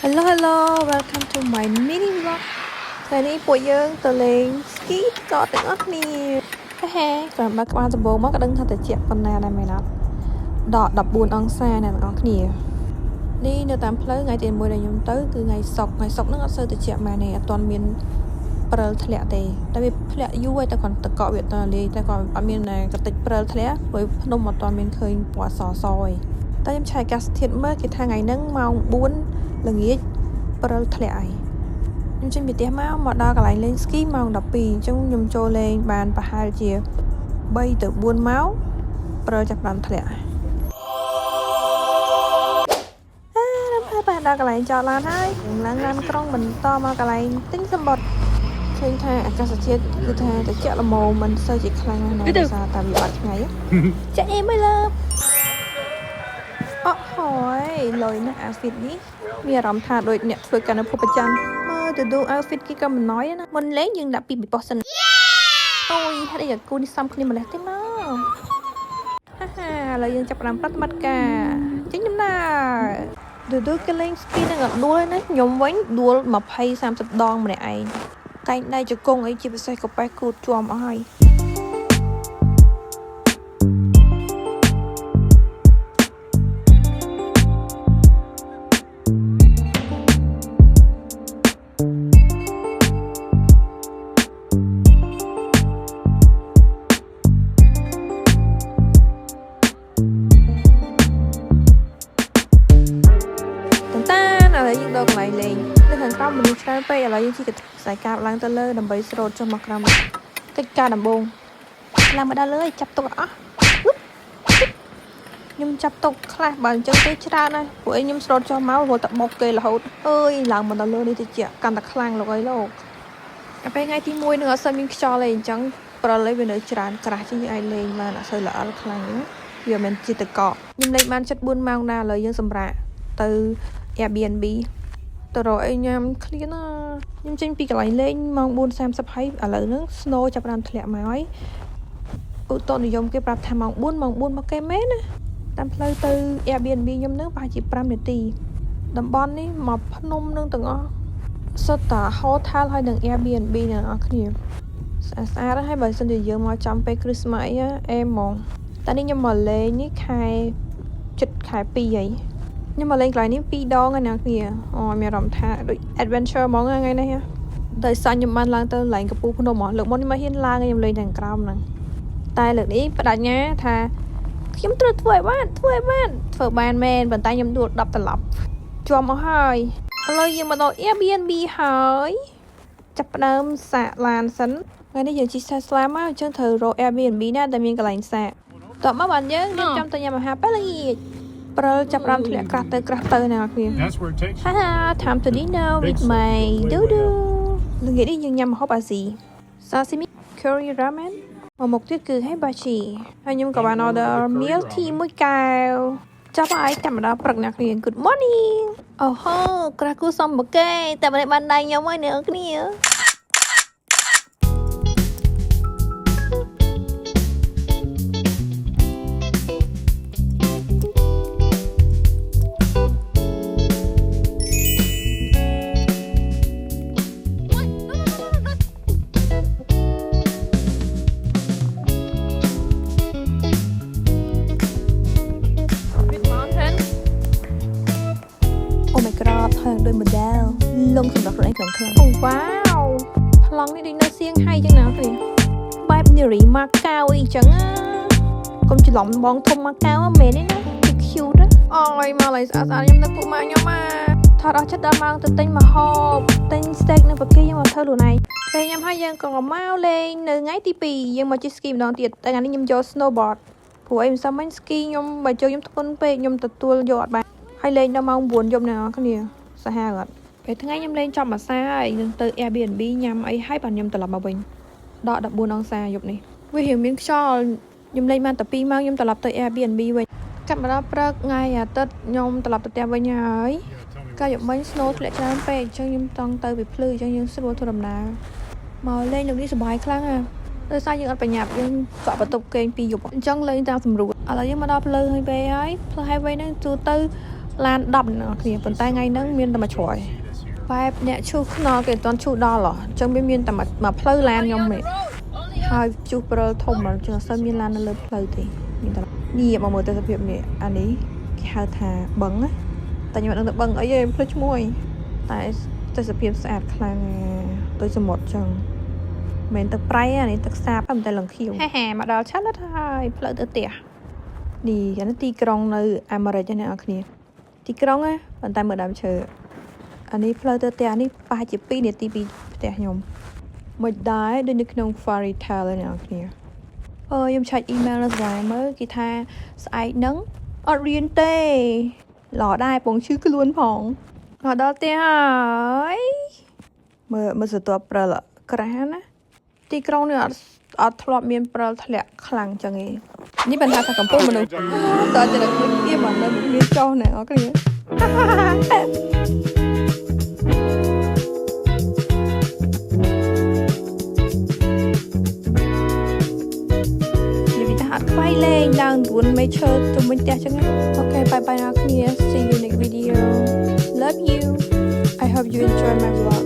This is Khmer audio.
Hello hello welcome to my mini vlog ថ្ងៃនេះពួកយើងទៅលេង ski ក៏ទាំងអស់គ្នាហេក្រោមបើក្បាលដំបូងមកក៏ដឹងថាត្រជាក់ប៉ុណ្ណាដែរមែនអត់ដក14អង្សាអ្នកទាំងអស់គ្នានេះនៅតាមផ្លូវថ្ងៃទី1ដែលខ្ញុំទៅគឺថ្ងៃសុក្រហ្នឹងអត់សូវត្រជាក់មែនទេអត់ទាន់មានព្រិលធ្លាក់ទេតែវាធ្លាក់យូរហើយតែគាត់តកកវាតលាយតែគាត់អត់មានកតិចព្រិលធ្លាក់ព្រោះភ្នំអត់ទាន់មានឃើញពណ៌សសទេតែខ្ញុំឆែកអាកាសធាតុមើលគេថាថ្ងៃហ្នឹងម៉ោង4ល្ងាចព្រិលធ្លាក់ហើយខ្ញុំចេញពីផ្ទះមកដល់កន្លែងលេង ski ម៉ោង12អញ្ចឹងខ្ញុំចូលលេងបានប្រហែលជា3ទៅ4ម៉ោងព្រិលចាប់បានធ្លាក់បានដល់កន្លែងចតឡានហើយឡើងឡានក្រុងបន្តមកកន្លែងទិញសម្បត្តិឃើញថាអាកាសធាតុគឺថាត្រជាក់ល្មមមិនសូវជាខ្លាំងណាស់ដោយសារតែវាបាត់ថ្ងៃចាអេមិនលើអូហើយលុយណាស់ outfit នេះមានអារម្មណ៍ថាដូចអ្នកធ្វើការនៅភពប្រច័នមើលទៅดู outfit គេក៏មិនណយណាមុនលេងយើងដាក់ពីបិទសិនអូយហេតុអីអាគូនេះសំគ្នាម្លេះទេមកហាឥឡូវយើងចាប់ផ្ដើមប្រតិបត្តិការចេញដំណើរดูគេលេង ski នឹងអត់ដួលណាខ្ញុំវិញដួល20-30 ដងម្នាក់ឯងកែងដៃជង្គង់អីជាពិសេសក៏ប៉េះគូតជាប់អស់ហើយយើងដល់កន្លែងលេងនៅខាងក្រោមមនុស្សច្រើនពេកឥឡូវយើងជិះខ្សែកាបឡើងទៅលើដើម្បីស្រោតចុះមកក្រោមកិច្ចការដំបូងឡើងមកដល់លើចាប់ទុកអស់ខ្ញុំចាប់ទុកខ្លះបើអញ្ចឹងទេច្រើនណាស់ពួកឯងខ្ញុំស្រោតចុះមករហូតតែបុកគេរហូតអើយឡើងមកដល់លើនេះទៅជាកាន់តែខ្លាំងលោកអើយលោកពេលថ្ងៃទី1នឹងអត់សូវមានខ្យល់ទេអញ្ចឹងប្រឡេវានៅច្រើនក្រាស់ជាងយើងអាចលេងបានអត់សូវល្អិតខ្លាំងវាមិនជាតកខ្ញុំលេងបាន7-4ម៉ោងណាឥឡូវយើងសម្រាប់ទៅ Airbnb ទៅរកអីញ៉ាំឃ្លានណាខ្ញុំចេញពីកន្លែងលេងម៉ោង 4:30 ហើយឥឡូវហ្នឹង snow ចាប់បានធ្លាក់មកហើយឧតុនិយមគេប្រាប់ថាម៉ោង 4មកគេមែនណាតាមផ្លូវទៅ Airbnb ខ្ញុំហ្នឹងប្រហែលជា5នាទីតំបន់នេះមកភ្នំនឹងទាំងអស់សុទ្ធតែ hotel ហើយនឹង Airbnb អ្នកនរគ្នាស្អាតហើយបើសិនជាយើងមកចំពេល Christmas អីហ្មងតែនេះខ្ញុំមកលេងនេះខែ7ខែ2ហើយខ្ញុំមកលេងកន្លែងនេះ2ដងហើយអ្នកគ្នាអូមានអារម្មណ៍ថាដូច adventure ហ្មងថ្ងៃនេះដោយសារខ្ញុំបានឡើងទៅកន្លែងកំពូលភ្នំមកលើកមុនខ្ញុំមកហ៊ានឡើងខ្ញុំលេងតែក្រោមហ្នឹងតែលើកនេះបដិញ្ញាថាខ្ញុំត្រូវធ្វើឲ្យបានធ្វើបានមែនប៉ុន្តែខ្ញុំដួល10ត្រឡប់ជាប់មកហើយឥឡូវយើងមកដល់ Airbnb ហើយចាប់ផ្ដើមសាកឡានសិនថ្ងៃនេះយើងជិះ Tesla មកអញ្ចឹងត្រូវរក Airbnb ណាដែលមានកន្លែងសាកតោះមកបានយើងចាំទៅញ៉ាំអាហារពេលល្ងាចព្រិលចាប់រំធ្លាក់ក្រាស់ទៅណាគ្នាហា time to dinner with my dudu ល្ងាចនេះយើងញ៉ាំម្ហូបអាស៊ី sashimi curry ramen មុខទៀតគឺ hibachi ហើយខ្ញុំក៏បាន order meal tea មួយកែវចាប់ហើយតាមដល់ព្រឹកអ្នកគ្នា good morning អូហូក្រាស់គូសំបកេតែមិនបានដៃខ្ញុំហើយអ្នកគ្នាហើយដូច model លងសម្រាប់ខ្លួនឯងខ្លាំងអូវ៉ាវប្លង់នេះដូចនៅសៀងហៃចឹងណាគ្នាបែបនារីម៉ាកាវអីចឹងកុំច្រឡំបងធំម៉ាកាវមែនទេណាគេ cute អូយមកឡើយស្អាតខ្ញុំនឹកពួកម៉ាក់ខ្ញុំថតអស់ចិត្តដល់ម៉ោងទៅទិញម្ហូបទិញ steak នៅប្រគេខ្ញុំមកធ្វើខ្លួនឯងពេលញ៉ាំហើយយើងក៏មកលេងនៅថ្ងៃទី2យើងមកជិះ ski ម្ដងទៀតតែថ្ងៃនេះខ្ញុំយក snowboard ព្រោះអីមិនសមមិញ ski ខ្ញុំបើចូលខ្ញុំធ្ងន់ពេកខ្ញុំទទួលយកអត់បានហើយលេងដល់ម៉ោង9យប់អ្នកនរគ្នាសាហាវអត់ពេលថ្ងៃខ្ញុំលេងចំអាសាហើយនឹងទៅ Airbnb ញ៉ាំអីហើយបានខ្ញុំត្រឡប់មកវិញដក14អង្សាយប់នេះវារៀងមានខ្យល់ខ្ញុំលេងបានតែ2ម៉ោងខ្ញុំត្រឡប់ទៅ Airbnb វិញកាប់មកដល់ព្រឹកថ្ងៃអាទិត្យខ្ញុំត្រឡប់ទៅផ្ទះវិញហើយកាលយប់មិញ snow ធ្លាក់ច្រើនពេកអញ្ចឹងខ្ញុំតង់ទៅពីភ្លឺអញ្ចឹងយើងស្រួលធ្វើដំណើរមកលេងនៅនេះសប្បាយខ្លាំងដោយសារយើងអត់ប្រញាប់យើងកក់បន្ទប់គេង2យប់អញ្ចឹងលេងតាមស្រួលឥឡូវយើងមកដល់ផ្លូវ highway ហើយផ្លូវ highway ហ្នឹងទូទៅ lan đập nữa thì phần tay ngay nắng miên tầm mà chổi vai nè chú nó cái toàn chú đo lỏ chẳng biết miên tầm mà pleu lan nhom mẹ hai chú pro thông mà chưa sao miên lan nó lên pleu thì miên tầm đi mà mở tay tập hiệp nè anh ấy hai thà bẩn á tại nhưng mà đang bẩn ở dưới pleu môi tại tay tập hiệp sạch khang tôiจะหมดจังเหม็นตะไคร้อันนี้ตะซาบแต่หลังคิวแห่มาดาวชัดแล้วทายเพลอเตะดีกันตีกรองในอเมริกาเนี่ยอันนี้ตีกรองอ่ะมันตายเหมือนดำเชออันนี้เพลอเตะอันนี้ปลาจิปีเนี่ยตีปีเตะยมไม่ได้ด้วยนึกน้องฟาริทาเลยเนี่ยอันนี้ยมใช้อีเมลแล้วสายเมื่อกี้ท่าสายนังอเรียนเต้หล่อได้ปงชื่อกล้วนผองหล่อดาวเตะหายเมื่อสุดตัวเปล่า กระหันนะตีกรองเนี่ยอัดทลอดเมียนปลาทะเลคลังจังไงนี่เป็นทางกับพวกมันเลยตอนจะเด็กเกี่ยมันเลยเมียนเจ้าเนี่ยก็เลยอย่าไปหัดไฟเล่นดังบุญไม่เชิดจนเป็นเตี้ยจังไงโอเคไปนะคุณเนี่ย see you next video love you I hope you enjoy my vlog